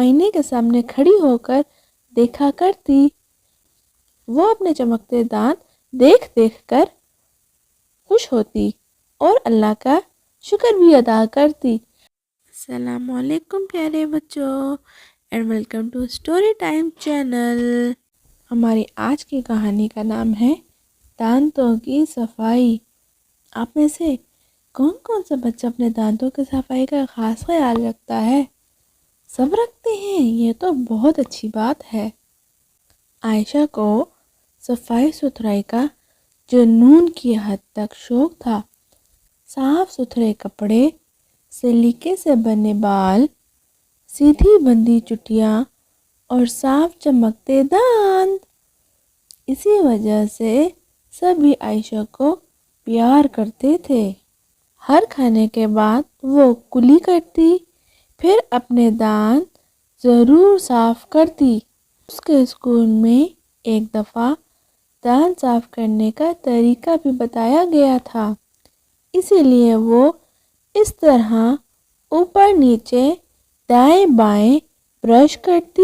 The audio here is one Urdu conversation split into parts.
آئینے کے سامنے کھڑی ہو کر دیکھا کرتی۔ وہ اپنے چمکتے دانت دیکھ دیکھ کر خوش ہوتی اور اللہ کا شکر بھی ادا کرتی۔ السلام علیکم پیارے بچوں and welcome to story time channel. ہماری آج کی کہانی کا نام ہے دانتوں کی صفائی۔ آپ میں سے کون کون سا بچہ اپنے دانتوں کی صفائی کا خاص خیال رکھتا ہے؟ سب رکھتے ہیں، یہ تو بہت اچھی بات ہے۔ عائشہ کو صفائی ستھرائی کا جنون کی حد تک شوق تھا۔ صاف ستھرے کپڑے، سلیقے سے بنے بال، سیدھی بندی چٹیاں اور صاف چمکتے دانت، اسی وجہ سے سبھی عائشہ کو پیار کرتے تھے۔ ہر کھانے کے بعد وہ کلی کرتی، پھر اپنے دانت ضرور صاف کرتی۔ اس کے اسکول میں ایک دفعہ دانت صاف کرنے کا طریقہ بھی بتایا گیا تھا، اسی لیے وہ اس طرح اوپر نیچے دائیں بائیں برش کرتی،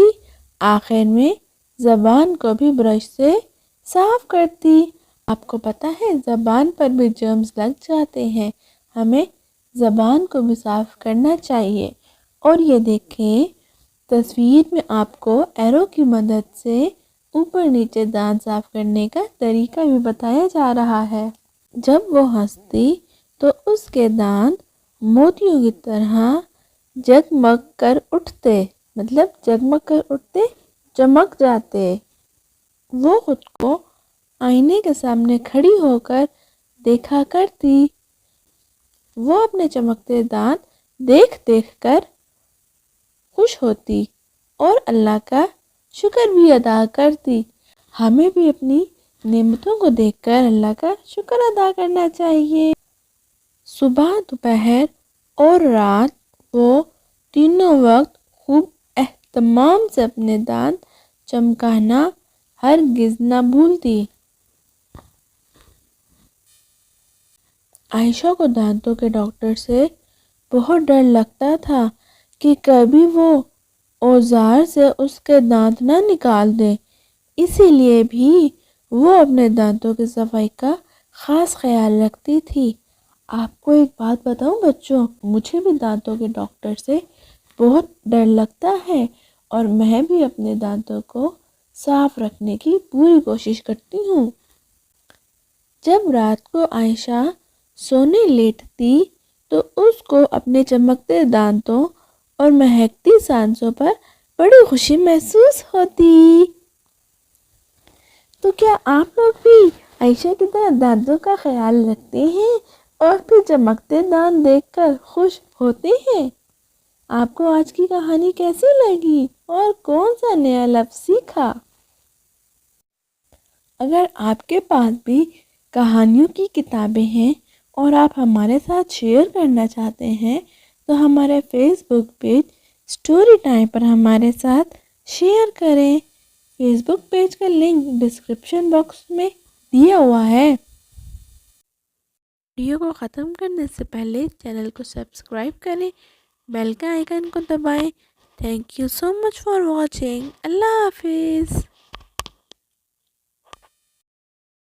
آخر میں زبان کو بھی برش سے صاف کرتی۔ آپ کو پتہ ہے زبان پر بھی جرمز لگ جاتے ہیں، ہمیں زبان کو بھی صاف کرنا چاہیے۔ اور یہ دیکھیں تصویر میں آپ کو ایرو کی مدد سے اوپر نیچے دانت صاف کرنے کا طریقہ بھی بتایا جا رہا ہے۔ جب وہ ہنستی تو اس کے دانت موتیوں کی طرح جگمگ کر اٹھتے، چمک جاتے۔ وہ خود کو آئینے کے سامنے کھڑی ہو کر دیکھا کرتی۔ وہ اپنے چمکتے دانت دیکھ دیکھ کر خوش ہوتی اور اللہ کا شکر بھی ادا کرتی۔ ہمیں بھی اپنی نعمتوں کو دیکھ کر اللہ کا شکر ادا کرنا چاہیے۔ صبح، دوپہر اور رات وہ تینوں وقت خوب اہتمام سے اپنے دانت چمکانا ہرگز نہ بھولتی۔ عائشہ کو دانتوں کے ڈاکٹر سے بہت ڈر لگتا تھا کہ کبھی وہ اوزار سے اس کے دانت نہ نکال دے، اسی لیے بھی وہ اپنے دانتوں کی صفائی کا خاص خیال رکھتی تھی۔ آپ کو ایک بات بتاؤں بچوں، مجھے بھی دانتوں کے ڈاکٹر سے بہت ڈر لگتا ہے اور میں بھی اپنے دانتوں کو صاف رکھنے کی پوری کوشش کرتی ہوں۔ جب رات کو عائشہ سونے لیٹتی تو اس کو اپنے چمکتے دانتوں اور مہکتی سانسوں پر بڑی خوشی محسوس ہوتی۔ تو کیا آپ لوگ بھی عائشہ کی طرح دانتوں کا خیال رکھتے ہیں اور پھر چمکتے دانت دیکھ کر خوش ہوتے ہیں؟ آپ کو آج کی کہانی کیسی لگی اور کون سا نیا لفظ سیکھا؟ اگر آپ کے پاس بھی کہانیوں کی کتابیں ہیں اور آپ ہمارے ساتھ شیئر کرنا چاہتے ہیں تو ہمارے فیس بک پیج اسٹوری ٹائم پر ہمارے ساتھ شیئر کریں۔ فیس بک پیج کا لنک ڈسکرپشن باکس میں دیا ہوا ہے۔ ویڈیو کو ختم کرنے سے پہلے چینل کو سبسکرائب کریں، بیل کا آئیکن کو دبائیں۔ Thank you so much for watching. اللہ حافظ۔